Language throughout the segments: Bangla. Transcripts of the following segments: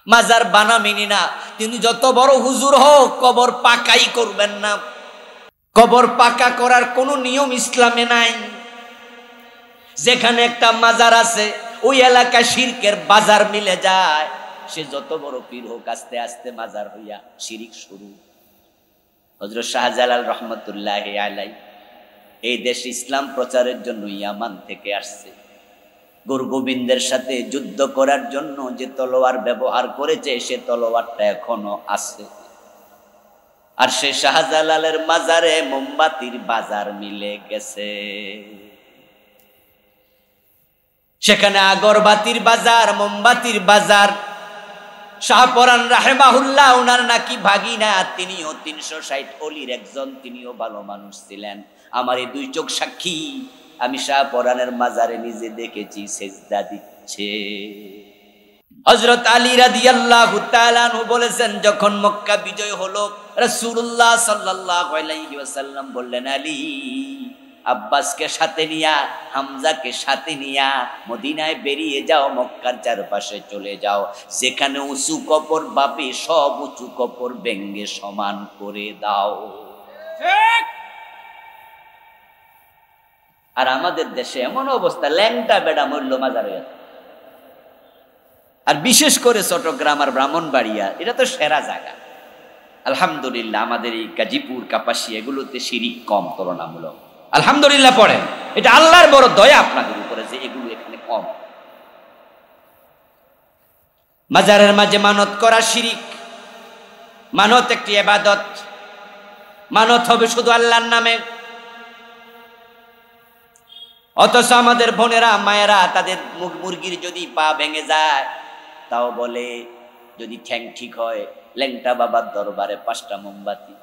মাজার বানাবেনই না। তিনি যত বড় হুজুর হোক, কবর পাকাই করবেন না। কবর পাকা করার কোনো নিয়ম ইসলামে নাই। যেখানে একটা মাজার আছে ওই এলাকা শিরকের বাজার মিলে যায়। সে যত বড় পীর হোক, আস্তে আস্তে মাজার হইয়া শিরিক শুরু। হযরত শাহজালাল রহমতুল্লাহি আলাইহি এই দেশে ইসলাম প্রচারের জন্য ইয়ামান থেকে আসছে। গুরু গোবিন্দের সাথে যুদ্ধ করার জন্য যে তলোয়ার ব্যবহার করেছে, সে তলোয়ারটা এখনো আছে। আর সে শাহজালালের মাজারে মোমবাতির বাজার মিলে গেছে। সেখানে আগরবাতির বাজার, মোমবাতির বাজার। শাহপরান রাহেমাহুল্লাহ, ওনার নাকি ভাগিনা, তিনিও 360 অলির একজন, তিনিও ভালো মানুষ ছিলেন। আমার এই দুই চোখ সাক্ষী, আমি শাহপরানের মাজারে নিজে দেখেছি সেজদা দিচ্ছে। হযরত আলী রাদিয়াল্লাহু তাআলা আনহু বলেছেন, যখন মক্কা বিজয় হলো, রাসূলুল্লাহ সাল্লাল্লাহু আলাইহি ওয়াসাল্লাম বললেন, আলী, আব্বাসকে সাথে নিয়া, হামজাকে সাথে নিয়া মদিনায় বেরিয়ে যাও, মক্কার চারপাশে চলে যাও। যেখানে উঁচু কবর পাবে, সব উঁচু কবর ভেঙে সমান করে দাও। আর আমাদের দেশে এমন অবস্থা, ল্যাংটা বেড়া মরল মাজার হয়ে। আর বিশেষ করে চট্টগ্রাম আর ব্রাহ্মণবাড়িয়া, এটা তো সেরা জায়গা। আলহামদুলিল্লাহ, আমাদের এই গাজীপুর, কাপাসিয়া এগুলোতে শিরিক কম তুলনামূলক। আলহামদুলিল্লাহ পড়েন, এটা আল্লাহর বড় দয়া আপনাদের উপরে যে এগুলো এখানে কম। মাজারের মাঝে মানত করা শিরিক। মানত একটি ইবাদত, মানত হবে শুধু আল্লাহর নামে। অথচ আমাদের বোনেরা, মায়েরা, তাদের মুরগির যদি পা ভেঙে যায়, তাও বলে যদি ঠ্যাং ঠিক হয়, ল্যাংটা বাবার দরবারে 5টা মোমবাতি।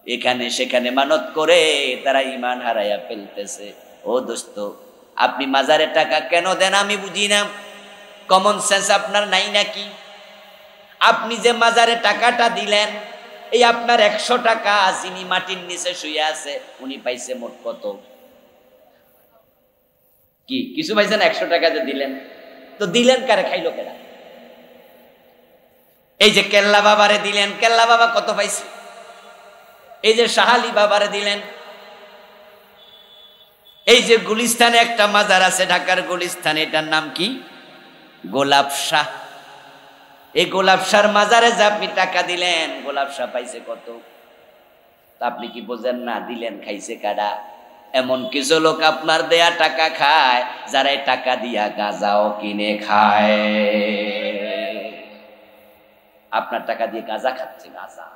এখানে সেখানে মানত করে তারা ঈমান হারাইয়া ফেলতেছে। ও দোস্ত, আপনি মাজারে টাকা কেন দেন আমি বুঝি না। কমন সেন্স আপনার নাই নাকি? আপনি যে মাজারে টাকাটা দিলেন, এই আপনার 100 টাকা যিনি মাটির নিচে শুয়ে আছে, উনি পাইছে মোট কত? কি কিছু পাইছেন? 100 টাকা যে দিলেন, তো দিলেন কারে? খাইলো কেনা? এই যে কেল্লা বাবারে দিলেন, কেল্লা বাবা কত পাইছে? এই যে শাহালি বাবারে দিলেন। এই যে গুলিস্তানে একটা মাজার আছে, ঢাকার গুলিস্তানে, এটার নাম কি? গোলাপ শাহ। এই গোলাপ শাহর মাজারে যে আপনি টাকা দিলেন, গোলাপ শাহ পাইছে কত? তা আপনি কি বোঝেন না? দিলেন, খাইছে কারা? এমন কিছু লোক আপনার দেয়া টাকা খায়, যারা টাকা দিয়া গাঁজাও কিনে খায়। আপনার টাকা দিয়ে গাঁজা খাচ্ছে, গাঁজা।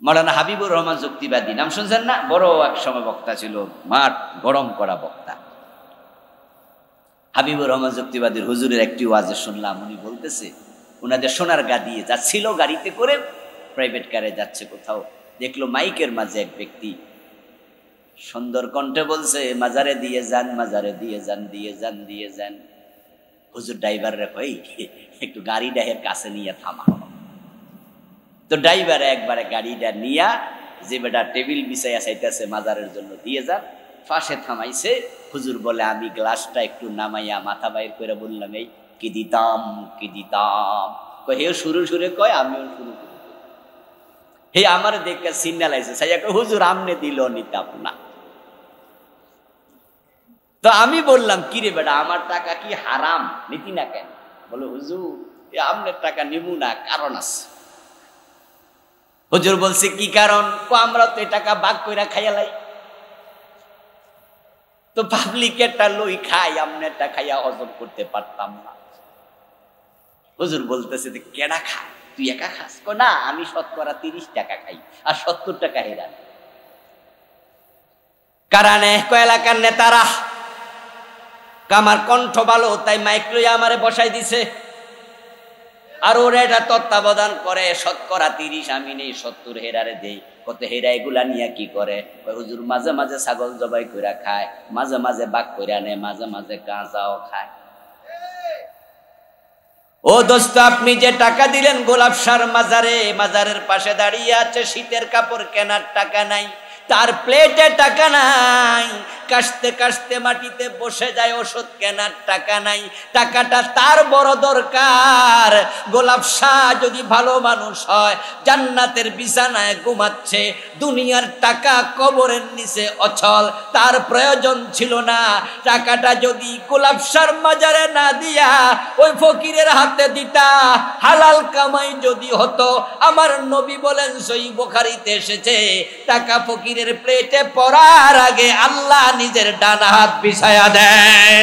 মাওলানা হাবিবুর রহমান যুক্তিবাদী, নাম শুনছেন না? বড় এক সময় বক্তা ছিল, মাঠ গরম করা বক্তা। হাবিবুর রহমান যুক্তিবাদীর হুজুরের একটি ওয়াজে শুনলাম, উনি বলতেছে, উনাদের সোনার গাড়ি যাচ্ছিল, গাড়িতে করে প্রাইভেট কারে যাচ্ছে কোথাও, দেখলো মাইকের মাঝে এক ব্যক্তি সুন্দর কণ্ঠে বলছে, মাজারে দিয়ে যান, মাজারে দিয়ে যান, দিয়ে যান, দিয়ে যান। হুজুর ড্রাইভার রে কই, একটু গাড়িটা এর কাছে নিয়ে থামা। তো ড্রাইভার একবারে গাড়িটা নিয়া, যে বেটা টেবিল বিছাইয়া চাইতেছে মাজারের জন্য দিয়ে যান, পাশে থামাইছে। হুজুর বলে, আমি গ্লাসটা একটু নামাইয়া মাথা বাইর করে বললাম, এই কি দিতাম, কি দিতাম। হেও শুরু সুরে কয়, আমিও শুরু করি। হে আমার দেখে সিগন্যাল আইছে, সাইয়া কয়, হুজুর আমনে দিল, নিতাম না। তো আমি বললাম, কিরে বেটা, আমার টাকা কি হারাম, নীতি না কেন? বলে, হুজুর আমনের টাকা নিবু না, কারণ আছে। হুজুর বলছে, কি কারণ? আমরা তো এই টাকা ভাগ কইরা খাইয়ালাই, তো পাবলিকেরটা লই খাই, আমনেরটা খাইয়া হজম করতে পারতাম না। হুজুর বলতেছে, কেডা খায়? তুই একা খাস? না, আমি শতকরা 30 টাকা খাই, আর 70 টাকা হেরা। কারণে এলাকার নেতারা, আমার কণ্ঠ ভালো, তাই মাইক লইয়া আমারে বসাই দিছে, আর ওরা এটা তত্ত্বাবধান করে। শতকরা 30 আমি নেই, 70 হেরারে দেই। কত হেরা এগুলা নিয়ে কি করে? হুজুর মাঝে মাঝে ছাগল জবাই কইরা খায়, মাঝে মাঝে বাক কইরা নেয়, মাঝে মাঝে গাঁজাও খায়। ও দোস্ত, আপনি যে টাকা দিলেন গোলাপ শাহর মাজারে, মাজারের পাশে দাঁড়িয়ে আছে, শীতের কাপড় কেনার টাকা নাই, তার প্লেটে টাকা নাই, কাশতে কাশতে মাটিতে বসে যায়, ওষুধ কেনার টাকা নাই, টাকাটা তার বড় দরকার। গোলাপ শাহ যদি ভালো মানুষ হয়, জান্নাতের বিছানায় ঘুমাচ্ছে, দুনিয়ার টাকা কবরের নিচে অচল, তার প্রয়োজন ছিল না। টাকাটা যদি গোলাপ শাহর মাজারে না দিয়া ওই ফকিরের হাতে দিতা, হালাল কামাই যদি হতো, আমার নবী বলেন সহিহ বুখারীতে এসেছে, টাকা ফকিরের প্লেটে পড়ার আগে আল্লাহ নিজের ডান হাত বিছায়া দেয়।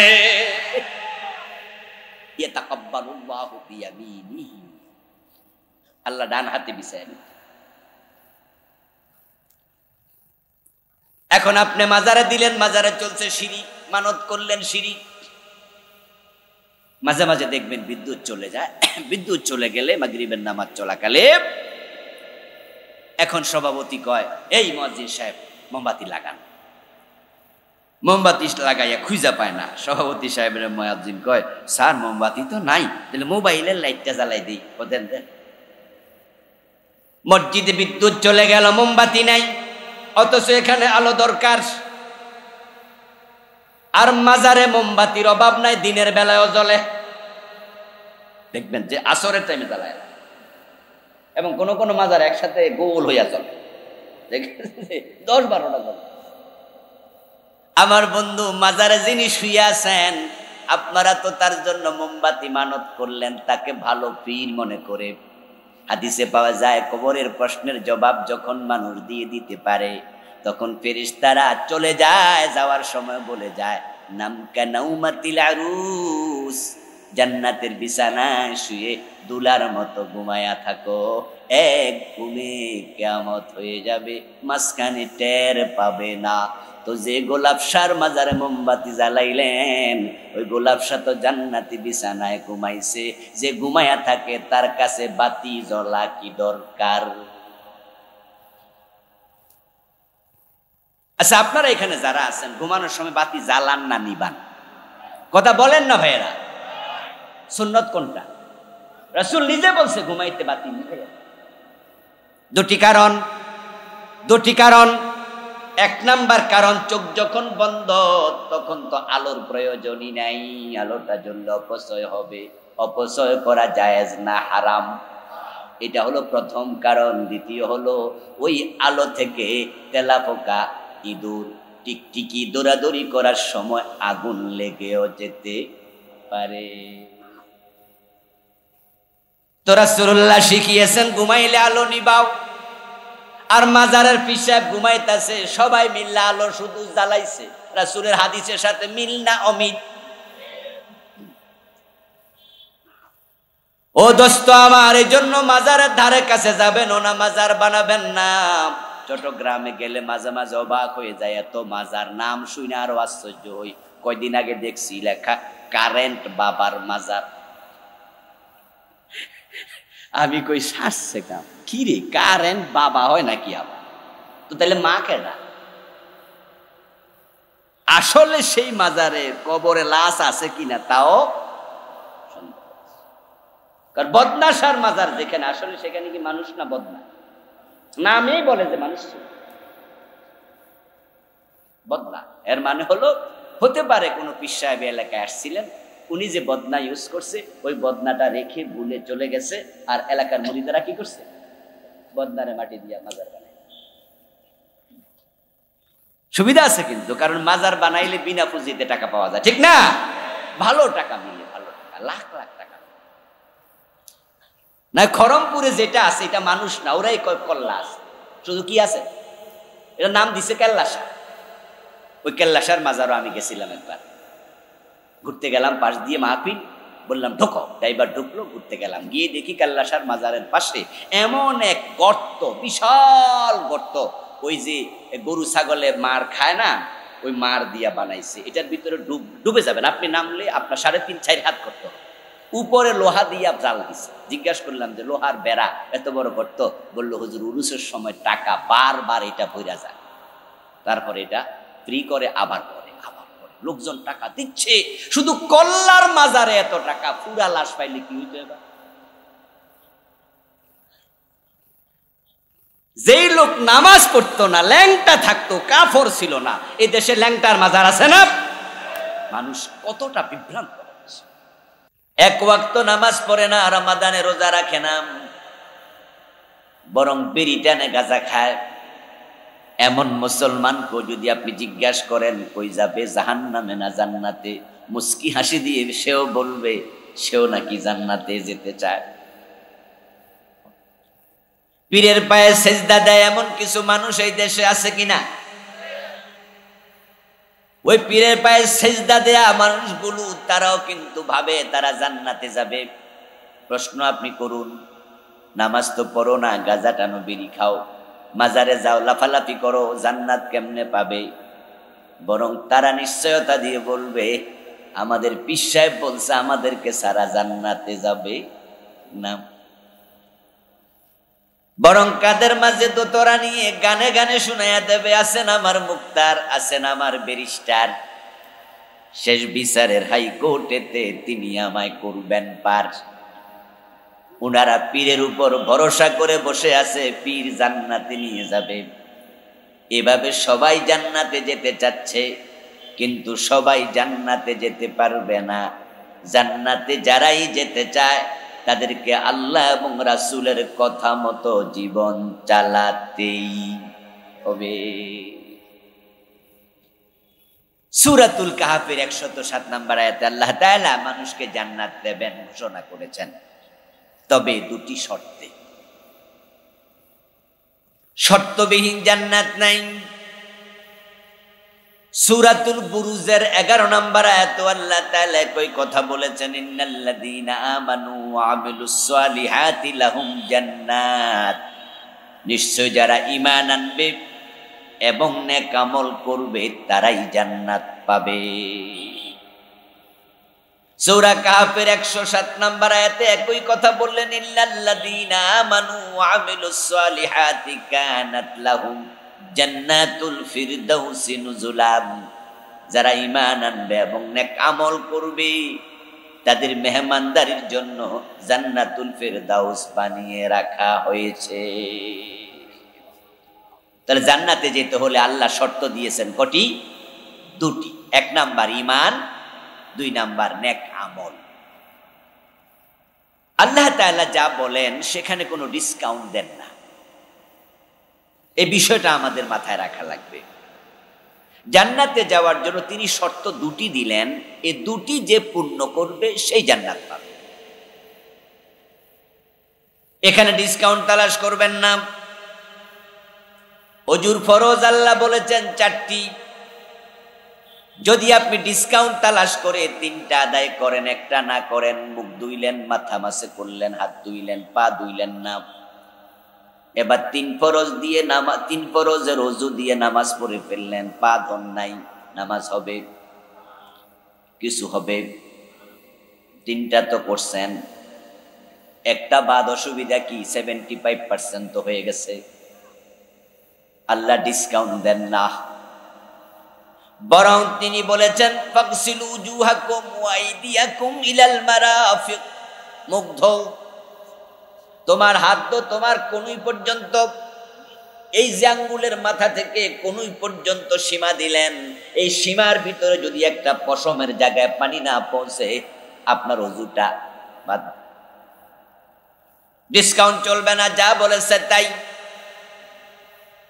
ইয়াতাকাব্বালুল্লাহু বিয়ামিনিহি, আল্লাহ ডান হাতে বিছায়া দেয়। এখন আপনি মাজারে দিলেন, মাজারে চলছে শিরিক, মানত করলেন শিরিক। মাঝে মাঝে দেখবেন বিদ্যুৎ চলে যায়, বিদ্যুৎ চলে গেলে মাগরিবের নামাজ চলাকালে এখন সভাপতি কয়, এই মুয়াজ্জিন সাহেব মোমবাতি লাগান। মোমবাতি লাগাইয়া খুঁজা পায় না। সভাপতি সাহেবের মুয়াজ্জিন কয়, স্যার মোমবাতি তো নাই, তাহলে মোবাইলের লাইটটা জ্বালাই দিই। দেন দেন। মসজিদে বিদ্যুৎ চলে গেল, মোমবাতি নাই, অথচ এখানে আলো দরকার। আর মাজারে মোমবাতির অভাব নাই, দিনের বেলায়ও জ্বলে। দেখবেন যে আসরের টাইমে জ্বালায়, এবং কোন কোন মাজার একসাথে গোল হইয়া চলে, 10-12টা জ্বলে। আমার বন্ধু, মাজারে যিনি শুয়ে আছেন, আপনারা তো তার জন্য মোমবাতি মানত করলেন, তাকে ভালো পীর মনে করে। হাদিসে পাওয়া যায়, কবরের প্রশ্নের জবাব যখন মানুষ দিয়ে দিতে পারে, তখন ফেরেশতারা চলে যায়, যাওয়ার সময় বলে যায়, নাম কানাউমাতিল আরুস, জান্নাতের বিছানায় শুয়ে দুলার মতো ঘুমায়া থাকো, এক ঘুমে কিয়ামত হয়ে যাবে, মাঝখানে টের পাবে না। তো যে গোলাপ শাহর মাজারে মোমবাতি জ্বালাইলেন, ওই গোলাপ শাহ তো জান্নাতি বিছানায় ঘুমাইছে। যে ঘুমায়া থাকে তার কাছে বাতি জ্বলা কি দরকার? আচ্ছা, আপনারা এখানে যারা আছেন, ঘুমানোর সময় বাতি জ্বালান না নিবান? কথা বলেন না ভাইয়েরা। সুন্নত কোনটা? রাসূল নিজে বলছে ঘুমাইতে বাতি নিভে। দুটি কারণ। এক নাম্বার কারণ, চোখ যখন বন্ধ তখন তো আলোর প্রয়োজনই নাই, আলোটা জ্বললে অপচয় হবে, অপচয় করা জায়েজ না, হারাম। এটা হলো প্রথম কারণ। দ্বিতীয় হলো, ওই আলো থেকে তেলাপোকা, ইঁদুর, টিকটিকি দৌড়াদৌড়ি করার সময় আগুন লেগেও যেতে পারে। তো রাসূলুল্লাহ শিখিয়েছেন, ঘুমাইলে আলো নিবাও। আর মাজারের পীর সাহেব ঘুমাইতেছে, সবাই মিল্লা আলো শুধু জ্বালাইছে। রাসূলের হাদিসের সাথে মিল না অমিল? ও দোস্ত আমার, এই জন্য মাজারের ধারে কাছে যাবেন না, মাজার বানাবেন না। চট্টগ্রামে গেলে মাঝে মাঝে অবাক হয়ে যায়, এত মাজার, নাম শুনে আরো আশ্চর্য হই। কয়দিন আগে দেখছি লেখা কারেন্ট বাবার মাজার। আমি কই, সারছে কাম কি রে, কারেন্ট বাবা হয় নাকি আবার? তো তাহলে মা কেডা? আসলে সেই মাজারে কবরে লাশ আছে কিনা তাও সন্দেহ। কারণ বদনাশার মাজার যেখানে, আসলে সেখানে কি মানুষ না বদনা? নামেই বলে যে মানুষ বদনা। এর মানে হলো, হতে পারে কোনো পীর সাহেব এলাকায় আসছিলেন, উনি যে বদনা ইউজ করছে, ওই বদনাটা রেখে ভুলে চলে গেছে, আর এলাকার মুরিদারা কি করছে, বদনারে মাটি দিয়া মাজার বানায়। সুবিধা আছে কিন্তু, কারণ মাজার বানাইলে বিনা পুঁজিতে টাকা পাওয়া যায়, ঠিক না? ভালো টাকা মিলে, ভালো টাকা, লাখ লাখ টাকা। না, খড়মপুরে যেটা আছে এটা মানুষ না, ওরাই কল্লা আছে। শুধু কি আছে, এটা নাম দিছে কেল্লাশা। ওই কেল্লাশার মাজারও আমি গেছিলাম একবার, ঘুরতে গেলাম, পাশ দিয়ে মাহফিল, বললাম ঢোকো, ড্রাইভার ঢুকলো, ঘুরতে গেলাম, গিয়ে দেখি কেল্লাশার মাজারের পাশে এমন এক গর্ত, বিশাল গর্ত, ওই যে গরু ছাগলে মার খায় না, ওই মার দিয়া বানাইছে। এটার ভিতরে ডুবে যাবেন আপনি, নামলে আপনার 3.5-4 হাত করতে হবে। উপরে লোহা দিয়া জাল দিছে। জিজ্ঞাসা করলাম যে লোহার বেড়া, এত বড় গর্ত? বললো হুজুর, উরুসের সময় টাকা বারবার এটা ভইরা যায়, তারপরে এটা ফ্রি করে, আবার করে, লোকজন টাকা দিচ্ছে। শুধু কল্লার মাজারে এত টাকা, পুরা লাশ পাইলে কি হইতো? এবার যেই লোক নামাজ পড়তো না, ল্যাংটা থাকতো, কাফর ছিল না, এই দেশে ল্যাংটার মাজার আছে না? মানুষ কতটা বিভ্রান্ত। এক ওয়াক্ত নামাজ পড়ে না, রমাদানে রোজা রাখে না, বরং বিড়ি টানে গাঁজা খায়। এমন মুসলমানকে যদি আপনি জিজ্ঞাসা করেন কই যাবে, জাহান্নামে না জান্নাতে, মুস্কি হাসি দিয়ে সেও বলবে সেও নাকি জান্নাতে যেতে চায়। পীরের পায়ে সেজদা দেয় এমন কিছু মানুষ এই দেশে আছে কিনা? ওই পীরের পায়ে সেজদা দেয়া মানুষগুলো তারাও কিন্তু ভাবে তারা জান্নাতে যাবে। প্রশ্ন আপনি করুন, নামাজ তো পড়ো না, গাঁজা টানো, বিড়ি খাও, মাজারে যাও, লাফালাফি করো, জান্নাত কেমনে পাবে? বরং তারা নিশ্চয়তা দিয়ে বলবে আমাদের পীর সাহেব বলছে আমাদেরকে সারা জান্নাতে যাবে না। বরং কাদের মাঝে দোতরা নিয়ে গানে গানে শুনাইয়া দেবে, আছেন আমার মুক্তার, আছেন আমার ব্যারিস্টার, শেষ বিচারের হাইকোর্টেতে তিনি আমায় করবেন পার। উনারা পীরের উপর ভরসা করে বসে আছে, পীর জান্নাতে নিয়ে যাবে। এভাবে সবাই জান্নাতে যেতে চাচ্ছে, কিন্তু সবাই জান্নাতে যেতে পারবে না। জান্নাতে যারাই যেতে চায় তাদেরকে আল্লাহ এবং রাসূলের কথা মতো জীবন চালাতেই হবে। সূরাতুল কাহফের 107 নম্বর আয়াতে আল্লাহ তাআলা মানুষকে জান্নাত দেবেন ঘোষণা করেছেন, তবে দুটি শর্তে। শর্তবিহীন জান্নাত নাই। সূরাতুল বুরুজের 11 নম্বর আয়াতে আল্লাহ তাআলা কই কথা বলেছেন, ইন্নাল্লাযীনা আমানু ওয়া আমিলুস সালিহাতি লাহুম জান্নাত, নিশ্চয় যারা ঈমান আনবে এবং নেক আমল করবে তারাই জান্নাত পাবে। সূরা কাহফের 107 নম্বর আয়াতে একই কথা বললেন, ইল্লাল্লাযীনা আমানু ওয়া আমিলুস সালিহাতি কানাত লাহুম জান্নাতুল ফিরদাউসি নুজুলাম, যারা ঈমান আনবে এবং নেক আমল করবে তাদের মেহমানদারির জন্য জান্নাতুল ফিরদাউস বানিয়ে রাখা হয়েছে। তাহলে জান্নাতে যেতে হলে আল্লাহ শর্ত দিয়েছেন কটি? দুটি। 1 নাম্বার ঈমান, 2 নাম্বার নেক আমল। আল্লাহ তাআলা যা বলেন সেখানে কোনো ডিসকাউন্ট দেন না, এই বিষয়টা আমাদের মাথায় রাখা লাগবে। জান্নাতে যাওয়ার জন্য তিনি শর্ত দুটি দিলেন, এই দুটি যে পূর্ণ করবে সেই জান্নাত পাবে। এখানে ডিসকাউন্ট তালাশ করবেন না। ওযুর ফরজ আল্লাহ বলেছেন 4টি, যদি আপনি ডিসকাউন্ট তালাশ করে 3টা আদায় করেন, একটা না করেন, মুখ ধুইলেন, মাথা মাসে করলেন, হাত ধুইলেন, পা ধুইলেন না, এবার 3 ফরজ দিয়ে নামাজ, 3 ফরজের ওযু দিয়ে নামাজ পড়ে ফেললেন, পা ধন নাই, নামাজ হবে? কিছু হবে? 3টা তো করছেন, একটা বাদ, অসুবিধা কি? 75% তো হয়ে গেছে। আল্লাহ ডিসকাউন্ট দেন না, বরং তিনি বলেছেন ফাগসিলু উজুহাকুম ওয়া আইদিয়াকুম ইলাল মারাফিক, মুখ ধোও, তোমার হাত তো তোমার কনুই পর্যন্ত, এই যে আঙ্গুলের মাথা থেকে কনুই পর্যন্ত সীমা দিলেন, এই সীমার ভিতরে যদি একটা পশমের জায়গায় পানি না পৌঁছে আপনার ওযুটা বাদ। ডিসকাউন্ট চলবে না, যা বলেছে তাই।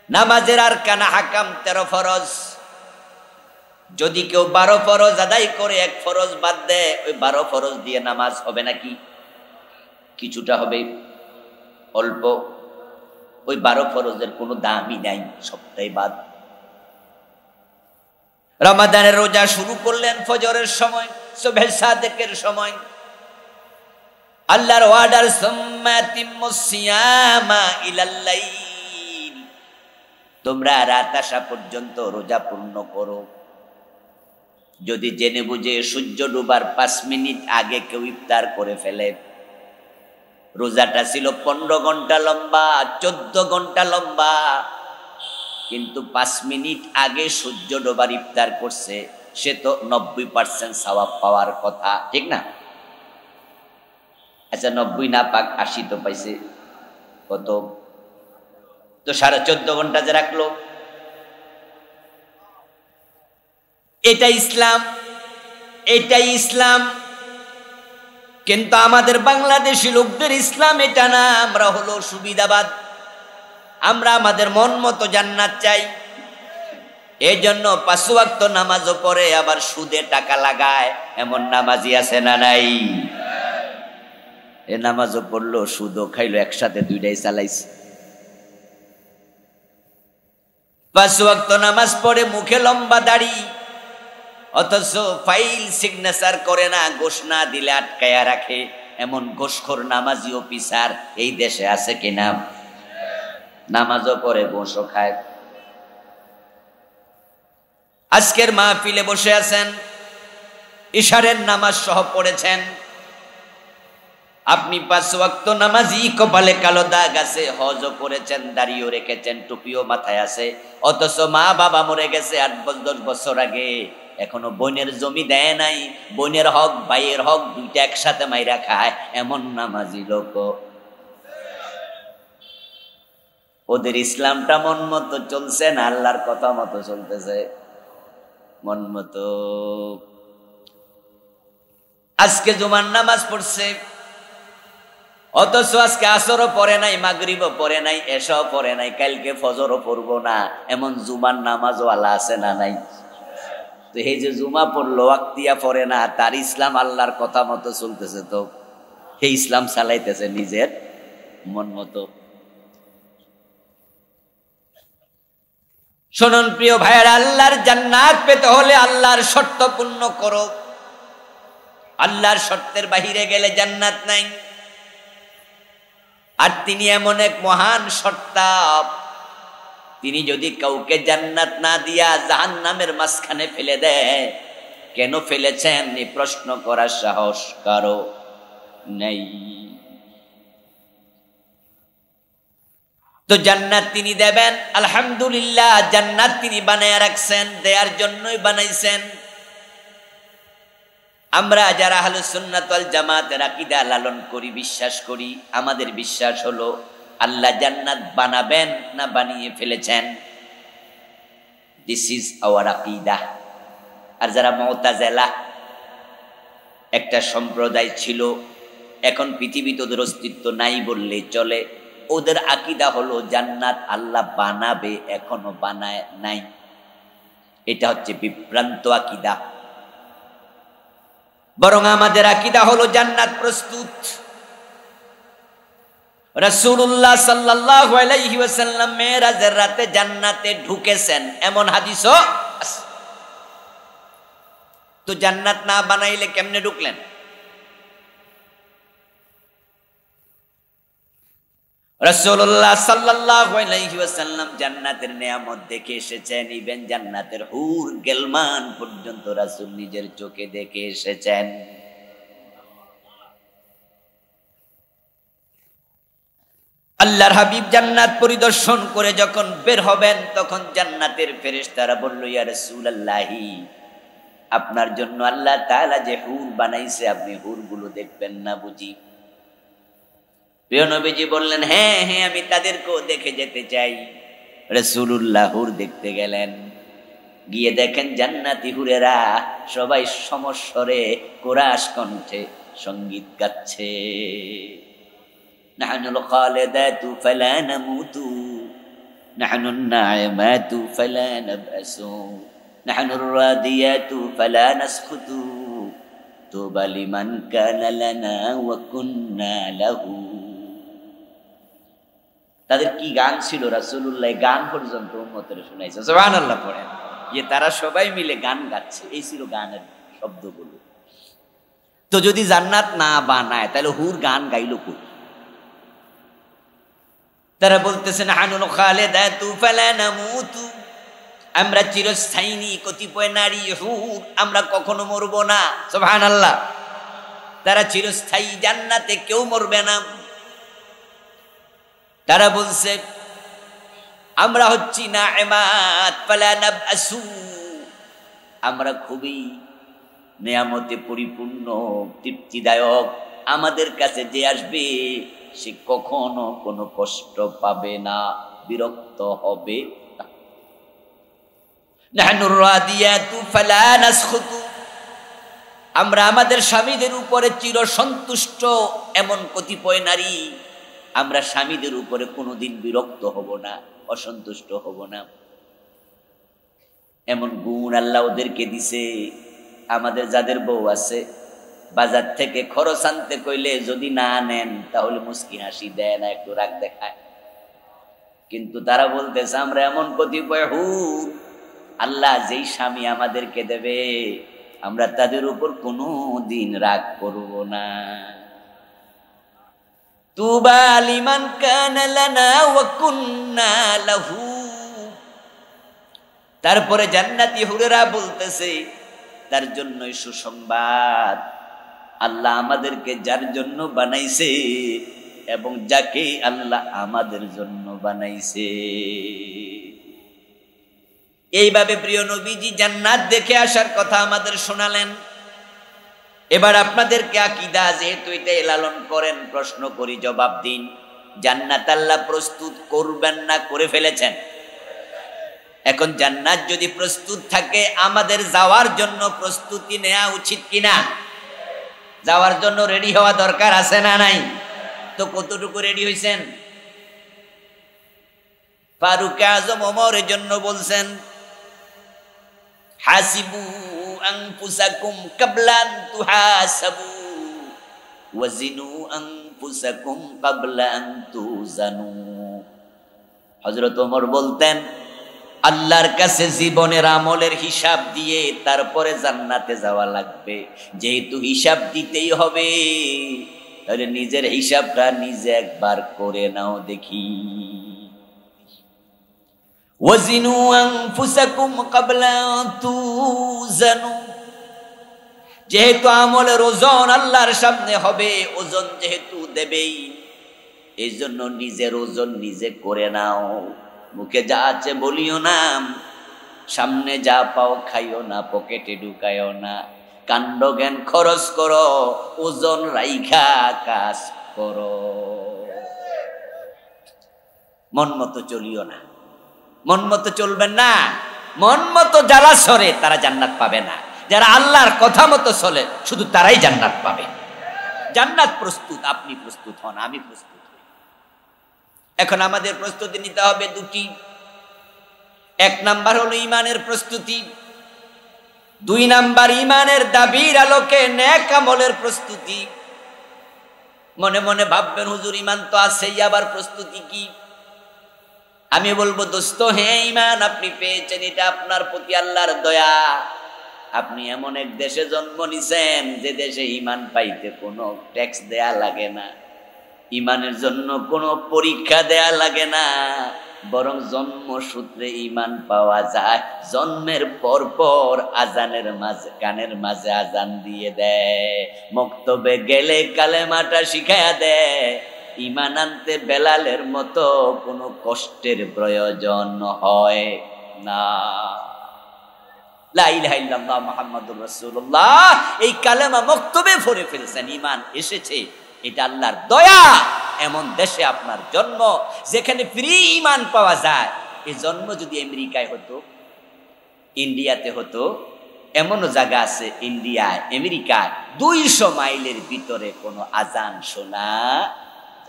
নামাজের আরকান হাকাম 13 ফরজ, যদি কেউ 12 ফরজ আদায় করে 1 ফরজ বাদ দেয়, ওই 12 ফরজ দিয়ে নামাজ হবে নাকি? কিছুটা হবে, অল্প। ওই 12 ফরজের কোনো দামই নাই, সবটাই বাদ। রমাদানের রোজা শুরু করলেন ফজরের সময়, সুবহে সাদেকের সময়। আল্লাহর অর্ডার সুম্মা তিম্মুস সিয়ামা ইলাল লাইল, তোমরা রাত আসা পর্যন্ত রোজা পূর্ণ করো। যদি জেনে বুঝে সূর্য ডুবার 5 মিনিট আগে কেউ ইফতার করে ফেলে, রোজাটা ছিল 15 ঘন্টা লম্বা, 14 ঘন্টা লম্বা, কিন্তু 5 মিনিট আগে সূর্য ডোবার ইফতার করছে, সে তো 90% সওয়াব পাওয়ার কথা, ঠিক না? আচ্ছা 90 না পাক 80 তো পাইছে, কত? তো 14.5 ঘন্টা যে রাখলো, এটাই ইসলাম, এটাই ইসলাম। কিন্তু আমাদের বাংলাদেশি লোকদের ইসলাম এটা না, আমরা হলো সুবিধাবাদ, আমরা আমাদের মন মতো জান্নাত চাই। এই জন্য 5 ওয়াক্ত নামাজও পড়ে আবার সুদে টাকা লাগায়, এমন নামাজি আছে না নাই? এ নামাজও পড়লো, সুদও খাইলো, একসাথে দুইটাই চালাইছে। 5 ওয়াক্ত নামাজ পড়ে, মুখে লম্বা দাড়ি, অথচ ফাইল সিগনেচার করে না, ঘোষ না দিলে আটকায়া রাখে। এমন ঘোষখোর নামাজি অফিসার এই দেশে আছে কিনা? নামাজও পড়ে, ঘোষও খায়। আজকের মাহফিলে বসে আছেন, ইশারের নামাজ সহ পড়েছেন। আপনি 5 ওয়াক্ত নামাজি, কপালে কালো দাগ আছে, হজও করেছেন, দাড়িও রেখেছেন, টুপিও মাথায় আছে, অথচ মা বাবা মরে গেছে 8-10 বছর আগে, এখনো বোনের জমি দেয় নাই, বোনের হক ভাইয়ের হক দুইটা একসাথে মাইরা খায়, এমন নামাজি লোক। ওদের ইসলামটা মন মতো চলছে না আল্লাহর কথা মতো চলতেছে? মন মতো। আজকে জুমার নামাজ পড়ছে, অথচ আজকে আসরও পড়ে নাই, মাগরিবও পড়ে নাই, এশাও পড়ে নাই, কালকে ফজরও পড়বো না, এমন জুমার নামাজও আল্লাহ আছে না নাই? তো এই যে জুমা পড়লো, ওয়াক্তিয়া পড়ে না, তার ইসলাম আল্লাহর কথা মতো চলতেছে? তো এই ইসলাম চালাইতেছে নিজের মন মতো। শুনুন প্রিয় ভাইয়েরা, আল্লাহর জান্নাত পেতে হলে আল্লাহর শর্ত পূর্ণ করো। আল্লাহর শর্তের বাহিরে গেলে জান্নাত নাই। আর তিনি এমন এক মহান সত্তা, তিনি যদি কাউকে জান্নাত না দিয়া জাহান্নামের মাঝখানে ফেলে দেয়, কেন ফেলেছেন এই প্রশ্ন করার সাহস কারো নেই। তো জান্নাত তিনি দেবেন, আলহামদুলিল্লাহ, জান্নাত তিনি বানায় রাখছেন, দেয়ার জন্যই বানাইছেন। আমরা যারা আহলুস সুন্নাত ওয়াল জামাতের আকীদা লালন করি, বিশ্বাস করি, আমাদের বিশ্বাস হলো আল্লাহ জান্নাত বানাবেন না বানিয়ে ফেলেছেন। দিস ইজ আওয়ার আকীদা। আর যারা মুতাজিলা, একটা সম্প্রদায় ছিল, এখন পৃথিবীতে ওদের অস্তিত্ব নাই বললেই চলে, ওদের আকীদা হলো জান্নাত আল্লাহ বানাবে, এখনো বানায় নাই। এটা হচ্ছে বিভ্রান্ত আকীদা। বরং আমাদের আকীদা হলো জান্নাত প্রস্তুত। রাসূলুল্লাহ সাল্লাল্লাহু আলাইহি ওয়াসাল্লাম মেরাজের রাতে জান্নাতে ঢুকেছেন, এমন হাদিসও আছে। তো জান্নাত না বানাইলে কেমনে ঢুকলেন? রাসূলুল্লাহ সাল্লাল্লাহু আলাইহি ওয়াসাল্লাম জান্নাতের নিয়ামত দেখে এসেছেন, ইভেন জান্নাতের হুর গেলমান পর্যন্ত রাসূল নিজের চোখে দেখে এসেছেন। আল্লাহর হাবিব জান্নাত পরিদর্শন করে যখন বের হবেন, তখন জান্নাতের ফেরেশতারা বলল, ইয়া রাসূলুল্লাহি, আপনার জন্য আল্লাহ তাআলা যে হুর বানাইছে, আপনি হুরগুলো দেখবেন না বুঝি? প্রিয় নবীজি বললেন, হ্যাঁ হ্যাঁ, আমি তাদেরকেও দেখে যেতে চাই। রাসূলুল্লাহ হুর দেখতে গেলেন, গিয়ে দেখেন জান্নাতি হুরেরা সবাই সমস্বরে কোরাস কণ্ঠে সঙ্গীত গাচ্ছে। নাহনুল খালিদাতু ফালা নামুতু, নাহনুন নাঈমাতু ফালা নাবআসু, নাহনুর রাদিয়াতু ফালা নাসখুতু, তুবা লিমান কানা লানা ওয়া কুন্না লাহু। তাদের কি গান ছিল, রাসূলুল্লাহ গান পর্যন্ত উম্মতের শুনাইছে। সুবহানাল্লাহ পড়েন। তারা সবাই মিলে গান গাচ্ছে, এই ছিল গানের শব্দগুলো। তো যদি জান্নাত না বানায় তাহলে হুর গান গাইল কই? তারা বলতেছেন, নাহনুল খালিদাতু ফালা নামুতু, আমরা চিরস্থায়ী, কতিপয় নারী হুর, আমরা কখনো মরবো না। সুবহানাল্লাহ। তারা চিরস্থায়ী, জান্নাতে কেউ মরবে না। তারা বলছে, আমরা হচ্ছি নাঈমাত ফালা নাবআসু, আমরা খুবই নিয়ামতে পরিপূর্ণ, তৃপ্তিদায়ক, আমাদের কাছে যে আসবে সে কখনো কোনো কষ্ট পাবে না। বিরক্ত হবে না। নাহনুর রাদিয়াতু ফালা নাসখুতু, আমরা আমাদের স্বামীদের উপরে চির সন্তুষ্ট এমন কতিপয় নারী, আমরা স্বামীদের উপরে কোনোদিন বিরক্ত হব না, অসন্তুষ্ট হব না। এমন গুণ আল্লাহ ওদেরকে দিছে। আমাদের যাদের বউ আছে, বাজার থেকে খরচ আনতে কইলে যদি না নেন তাহলে মুস্কি হাসি দেয় না, একটু রাগ দেখায়। কিন্তু তারা বলতেছে আমরা এমন কতিপয় হুর, আল্লাহ যেই স্বামী আমাদেরকে দেবে আমরা তাদের উপর কোনো দিন রাগ করব না। তুবা লিমান কানা লানা ওয়া কুন্না লাহু। তারপরে জান্নাতি হুরেরা বলতেছে তার জন্যই সুসংবাদ, আল্লাহ আমাদেরকে যার জন্য বানাইছে এবং যাকে আল্লাহ আমাদের জন্য বানাইছে। এইভাবে প্রিয় নবীজি জান্নাত দেখে আসার কথা আমাদের শোনালেন। এবার আপনাদেরকে আকীদা যেহেতু এটা লালন করেন, প্রশ্ন করি, জবাব দিন। জান্নাত আল্লাহ প্রস্তুত করবেন না করে ফেলেছেন? এখন জান্নাত যদি প্রস্তুত থাকে, আমাদের যাওয়ার জন্য প্রস্তুতি নেওয়া উচিত কিনা? যাওয়ার জন্য রেডি হওয়া দরকার আছে না নাই? তো কতটুকু রেডি হইছেন? ফারুক আজম ওমরের জন্য বলছেন, হাসিবু আনফুসাকুম ক্বাবলা আন তুহাসাবু ওয়াজিনু আনফুসাকুম ক্বাবলা আন তুজানু। হযরত ওমর বলতেন, আল্লাহর কাছে জীবনের আমলের হিসাব দিয়ে তারপরে জান্নাতে যাওয়া লাগবে। যেহেতু হিসাব দিতেই হবে, তাহলে নিজের হিসাবটা নিজে একবার করে নাও দেখি। ওয়াজিনু আনফুসাকুম ক্বাবলা আন তুজানু। যেহেতু আমলের ওজন আল্লাহর সামনে হবে, ওজন যেহেতু দেবেই, এই জন্য নিজের ওজন নিজে করে নাও। মুখে যা আছে বলিও না, সামনে যা পাও খাইও না, পকেটে ঢুকাইও না। কাণ্ড জ্ঞান খরচ করো, ওজন রাইখা কাজ করো। মন মতো চলিও না। মন মতো চলবেন না। মন মতো যারা চলে তারা জান্নাত পাবে না। যারা আল্লাহর কথা মতো চলে শুধু তারাই জান্নাত পাবে। জান্নাত প্রস্তুত, আপনি প্রস্তুত হন, আমি প্রস্তুত হই। এখন আমাদের প্রস্তুতি নিতে হবে দুটি। এক নাম্বার হলো ইমানের প্রস্তুতি, দুই নাম্বার ইমানের দাবির আলোকে নেক আমলের প্রস্তুতি। মনে মনে ভাববেন, হুজুর ইমান তো আছেই, আবার প্রস্তুতি কি? আমি বলবো, দোস্ত, হ্যাঁ ইমান আপনি পেয়েছেন, এটা আপনার প্রতি আল্লাহর দয়া। আপনি এমন এক দেশে জন্ম নিছেন যে দেশে ইমান পাইতে কোনো ট্যাক্স দেয়া লাগে না, ইমানের জন্য কোনো পরীক্ষা দেয়া লাগে না, বরং জন্মসূত্রে ইমান পাওয়া যায়। জন্মের পর পর আজানের মাঝে, কানের মাঝে আজান দিয়ে দেয়, মক্তবে গেলে কালেমাটা শিখায়া দেয়। ইমান আনতে বেলালের মতো কোনো কষ্টের প্রয়োজন হয় না। লা ইলাহা ইল্লাল্লাহ মুহাম্মাদুর রাসূলুল্লাহ, এই কালেমা মক্তবে পড়ে ফেলছেন, ইমান এসেছে, এটা আল্লাহর দয়া। এমন দেশে আপনার জন্ম যেখানে ফ্রি ইমান পাওয়া যায়। এই জন্ম যদি আমেরিকায় হতো, ইন্ডিয়াতে হতো, এমনও জায়গা আছে ইন্ডিয়ায়, আমেরিকায় 200 মাইলের ভিতরে কোনো আজান শোনা